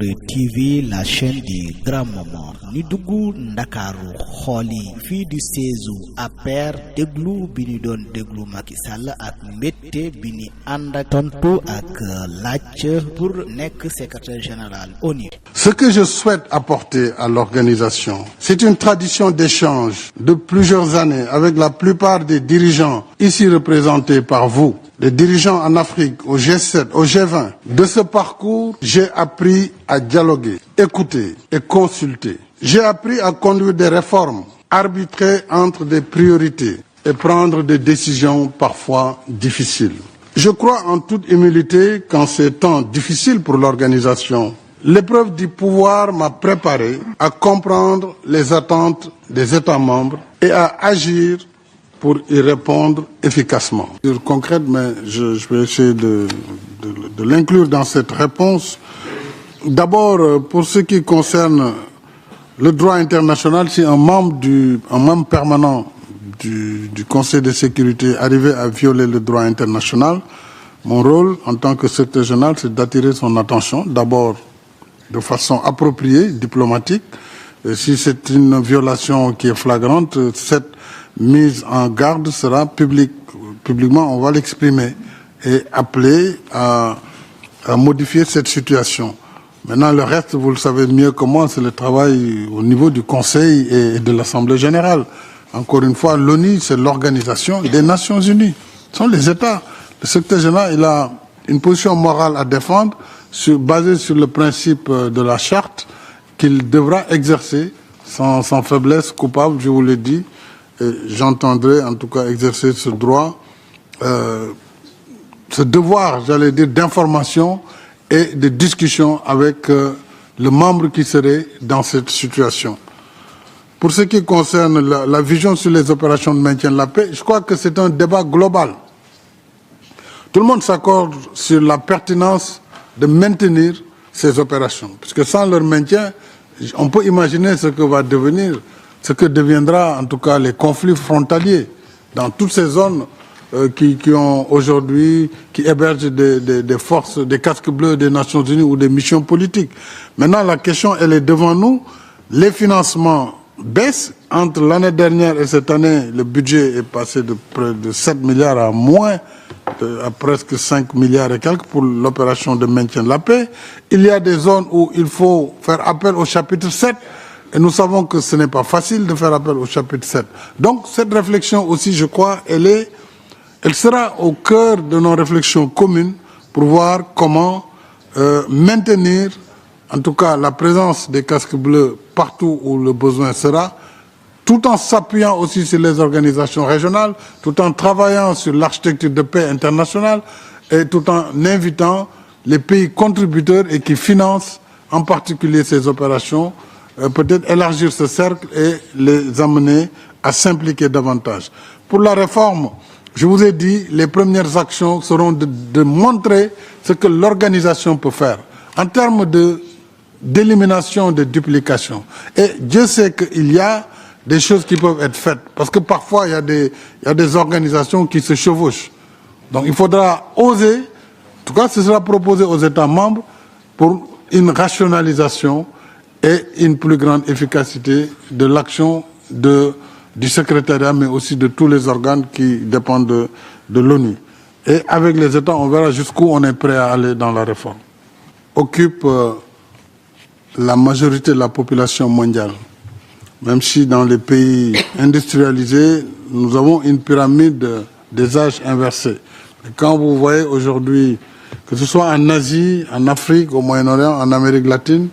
Mourides TV, la chaîne du grand moment. Ñu dugg Ndakaaru xooli fii di seesu APR déglu bi ñu doon déglu Macky Sall ak mbette bi ñu ànd ak tontu ak laaj pour nekk secrétaire général ONU. Ce que je souhaite apporter à l'organisation, c'est une tradition d'échange de plusieurs années avec la plupart des dirigeants ici représentés par vous. Les dirigeants en Afrique, au G7, au G20. De ce parcours, j'ai appris à dialoguer, écouter et consulter. J'ai appris à conduire des réformes, arbitrer entre des priorités et prendre des décisions parfois difficiles. Je crois en toute humilité qu'en ces temps difficiles pour l'organisation, l'épreuve du pouvoir m'a préparé à comprendre les attentes des États membres et à agir pour y répondre efficacement. Concrète, mais je vais essayer de l'inclure dans cette réponse. D'abord, pour ce qui concerne le droit international, si un membre permanent du Conseil de sécurité arrivait à violer le droit international, mon rôle en tant que secrétaire général, c'est d'attirer son attention, d'abord de façon appropriée, diplomatique. Et si c'est une violation qui est flagrante, cette mise en garde sera publiquement, on va l'exprimer et appeler à modifier cette situation. Maintenant, le reste, vous le savez mieux que moi, c'est le travail au niveau du Conseil et de l'Assemblée générale. Encore une fois, l'ONU, c'est l'organisation des Nations Unies. Ce sont les États. Le secrétaire général, il a une position morale à défendre, basée sur le principe de la charte, qu'il devra exercer sans faiblesse coupable, je vous l'ai dit. J'entendrai en tout cas exercer ce droit, ce devoir, j'allais dire, d'information et de discussion avec le membre qui serait dans cette situation. Pour ce qui concerne la vision sur les opérations de maintien de la paix, je crois que c'est un débat global. Tout le monde s'accorde sur la pertinence de maintenir ces opérations, puisque sans leur maintien, on peut imaginer ce que va devenir, ce que deviendra en tout cas les conflits frontaliers dans toutes ces zones qui ont aujourd'hui, qui hébergent des forces, des casques bleus des Nations Unies ou des missions politiques. Maintenant, la question, elle est devant nous. Les financements baissent. Entre l'année dernière et cette année, le budget est passé de près de 7 milliards à moins, à presque 5 milliards et quelques pour l'opération de maintien de la paix. Il y a des zones où il faut faire appel au chapitre 7. Et nous savons que ce n'est pas facile de faire appel au chapitre 7. Donc cette réflexion aussi, je crois, elle sera au cœur de nos réflexions communes pour voir comment maintenir, en tout cas, la présence des casques bleus partout où le besoin sera, tout en s'appuyant aussi sur les organisations régionales, tout en travaillant sur l'architecture de paix internationale et tout en invitant les pays contributeurs et qui financent en particulier ces opérations, peut-être élargir ce cercle et les amener à s'impliquer davantage. Pour la réforme, je vous ai dit, les premières actions seront de montrer ce que l'organisation peut faire en termes d'élimination de duplication. Et Dieu sait qu'il y a des choses qui peuvent être faites, parce que parfois il y a des organisations qui se chevauchent. Donc il faudra oser, en tout cas ce sera proposé aux États membres pour une rationalisation et une plus grande efficacité de l'action du secrétariat, mais aussi de tous les organes qui dépendent de l'ONU. Et avec les États, on verra jusqu'où on est prêt à aller dans la réforme. Occupe la majorité de la population mondiale, même si dans les pays industrialisés, nous avons une pyramide des âges inversée. Et quand vous voyez aujourd'hui, que ce soit en Asie, en Afrique, au Moyen-Orient, en Amérique latine,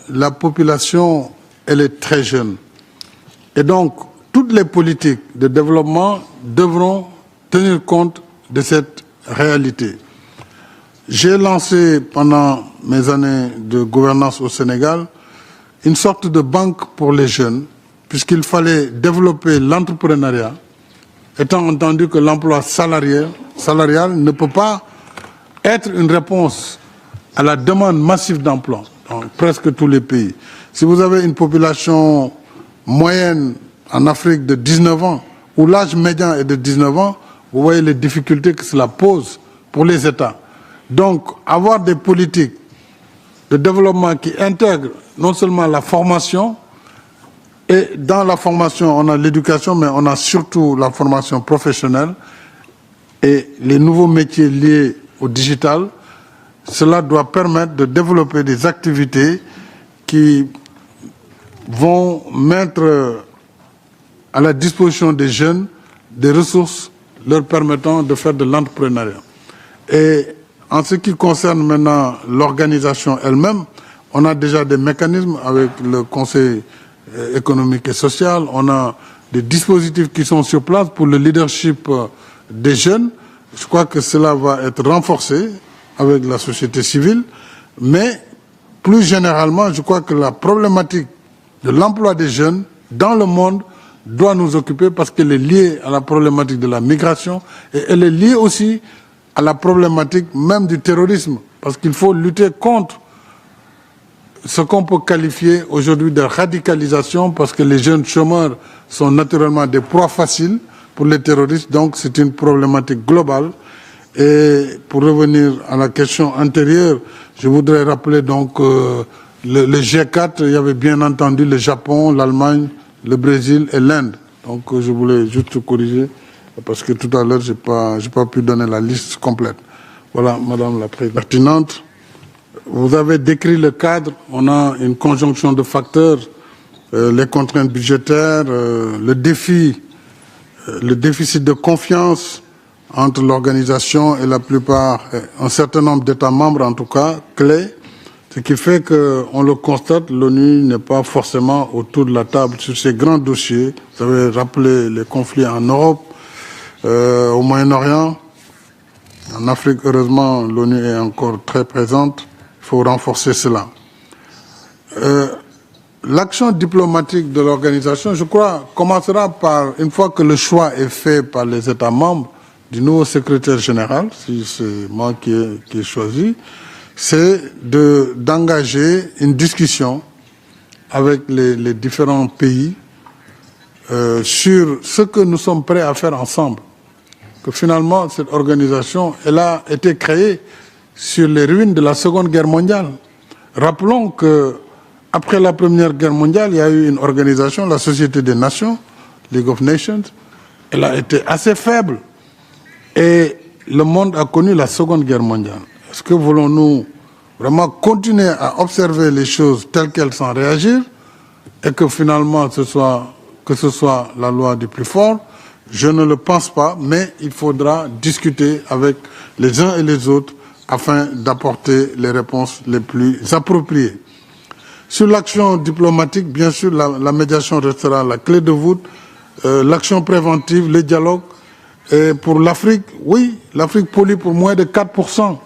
la population, elle est très jeune. Et donc, toutes les politiques de développement devront tenir compte de cette réalité. J'ai lancé, pendant mes années de gouvernance au Sénégal, une sorte de banque pour les jeunes, puisqu'il fallait développer l'entrepreneuriat, étant entendu que l'emploi salarial ne peut pas être une réponse à la demande massive d'emploi dans presque tous les pays. Si vous avez une population moyenne en Afrique de 19 ans, où l'âge médian est de 19 ans, vous voyez les difficultés que cela pose pour les États. Donc, avoir des politiques de développement qui intègre non seulement la formation, et dans la formation, on a l'éducation, mais on a surtout la formation professionnelle et les nouveaux métiers liés au digital. Cela doit permettre de développer des activités qui vont mettre à la disposition des jeunes des ressources leur permettant de faire de l'entrepreneuriat. Et en ce qui concerne maintenant l'organisation elle-même, on a déjà des mécanismes avec le Conseil économique et social, on a des dispositifs qui sont sur place pour le leadership des jeunes. Je crois que cela va être renforcé avec la société civile, mais plus généralement, je crois que la problématique de l'emploi des jeunes dans le monde doit nous occuper parce qu'elle est liée à la problématique de la migration et elle est liée aussi à la problématique même du terrorisme, parce qu'il faut lutter contre ce qu'on peut qualifier aujourd'hui de radicalisation, parce que les jeunes chômeurs sont naturellement des proies faciles pour les terroristes, donc c'est une problématique globale. Et pour revenir à la question antérieure, je voudrais rappeler donc le G4, il y avait bien entendu le Japon, l'Allemagne, le Brésil et l'Inde. Donc je voulais juste corriger, parce que tout à l'heure, j'ai pas pu donner la liste complète. Voilà, Madame la Présidente. Pertinente. Vous avez décrit le cadre, on a une conjonction de facteurs, les contraintes budgétaires, le déficit de confiance entre l'organisation et la plupart, un certain nombre d'États membres en tout cas, clés, ce qui fait qu'on le constate, l'ONU n'est pas forcément autour de la table sur ces grands dossiers. Vous avez rappelé les conflits en Europe, au Moyen-Orient, en Afrique, heureusement, l'ONU est encore très présente. Il faut renforcer cela. L'action diplomatique de l'organisation, je crois, commencera par, une fois que le choix est fait par les États membres du nouveau secrétaire général, si c'est moi qui ai choisi, c'est d'engager une discussion avec les différents pays sur ce que nous sommes prêts à faire ensemble. Que finalement, cette organisation, elle a été créée sur les ruines de la Seconde Guerre mondiale. Rappelons que après la Première Guerre mondiale, il y a eu une organisation, la Société des Nations, League of Nations. Elle a été assez faible et le monde a connu la Seconde Guerre mondiale. Est-ce que voulons-nous vraiment continuer à observer les choses telles qu'elles sans réagir et que finalement ce soit la loi du plus fort? Je ne le pense pas, mais il faudra discuter avec les uns et les autres afin d'apporter les réponses les plus appropriées. Sur l'action diplomatique, bien sûr, la médiation restera la clé de voûte, l'action préventive, le dialogue. Et pour l'Afrique, oui, l'Afrique pollue pour moins de 4%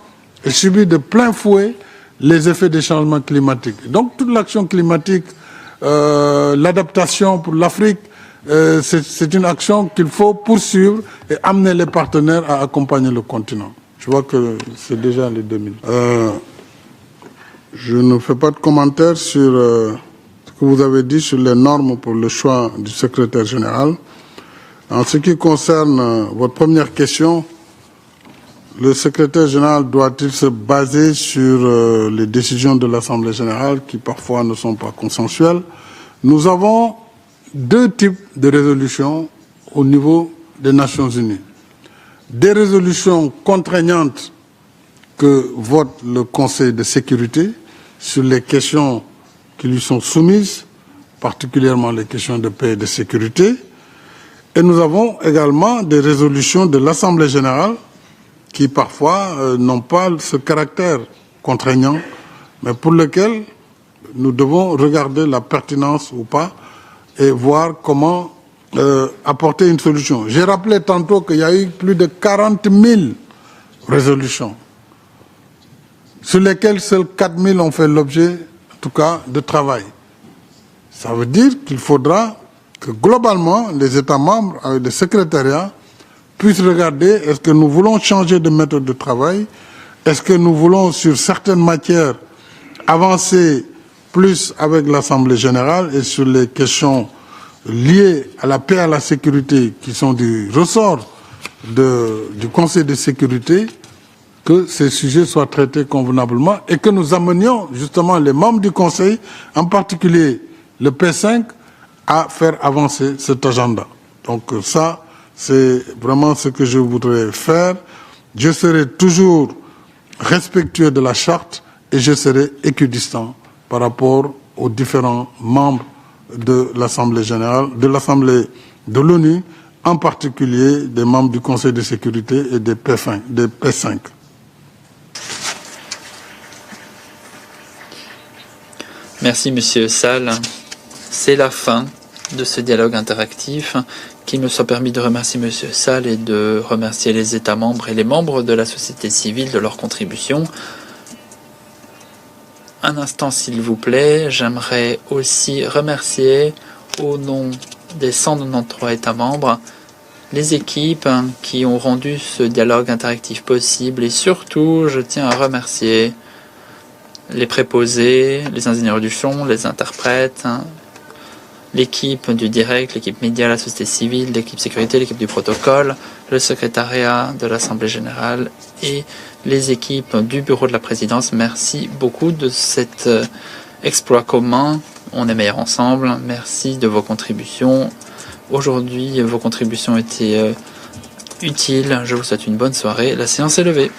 et subit de plein fouet les effets des changements climatiques. Donc toute l'action climatique, l'adaptation pour l'Afrique, c'est une action qu'il faut poursuivre et amener les partenaires à accompagner le continent. Je vois que c'est déjà les 2 minutes. Je ne fais pas de commentaires sur ce que vous avez dit sur les normes pour le choix du secrétaire général. En ce qui concerne votre première question, le secrétaire général doit-il se baser sur les décisions de l'Assemblée générale qui parfois ne sont pas consensuelles? Nous avons 2 types de résolutions au niveau des Nations Unies. Des résolutions contraignantes que vote le Conseil de sécurité sur les questions qui lui sont soumises, particulièrement les questions de paix et de sécurité. Et nous avons également des résolutions de l'Assemblée générale qui parfois n'ont pas ce caractère contraignant, mais pour lequel nous devons regarder la pertinence ou pas et voir comment apporter une solution. J'ai rappelé tantôt qu'il y a eu plus de 40 000 résolutions, sur lesquelles seuls 4 000 ont fait l'objet, en tout cas, de travail. Ça veut dire qu'il faudra que globalement, les États membres, avec le secrétariat, puissent regarder est-ce que nous voulons changer de méthode de travail, est-ce que nous voulons, sur certaines matières, avancer plus avec l'Assemblée générale et sur les questions liées à la paix et à la sécurité qui sont du ressort du Conseil de sécurité, que ces sujets soient traités convenablement et que nous amenions justement les membres du Conseil, en particulier le P5, à faire avancer cet agenda. Donc ça, c'est vraiment ce que je voudrais faire. Je serai toujours respectueux de la charte et je serai équidistant par rapport aux différents membres de l'Assemblée générale, de l'Assemblée de l'ONU, en particulier des membres du Conseil de sécurité et des P5. Merci, Monsieur Sall. C'est la fin de ce dialogue interactif. Qu'il me soit permis de remercier Monsieur Sall et de remercier les États membres et les membres de la société civile de leur contribution. Un instant, s'il vous plaît, j'aimerais aussi remercier, au nom des 193 États membres, les équipes qui ont rendu ce dialogue interactif possible. Et surtout, je tiens à remercier les préposés, les ingénieurs du son, les interprètes, l'équipe du direct, l'équipe média, la société civile, l'équipe sécurité, l'équipe du protocole, le secrétariat de l'Assemblée générale et les équipes du bureau de la présidence. Merci beaucoup de cet exploit commun. On est meilleurs ensemble. Merci de vos contributions. Aujourd'hui, vos contributions étaient utiles. Je vous souhaite une bonne soirée. La séance est levée.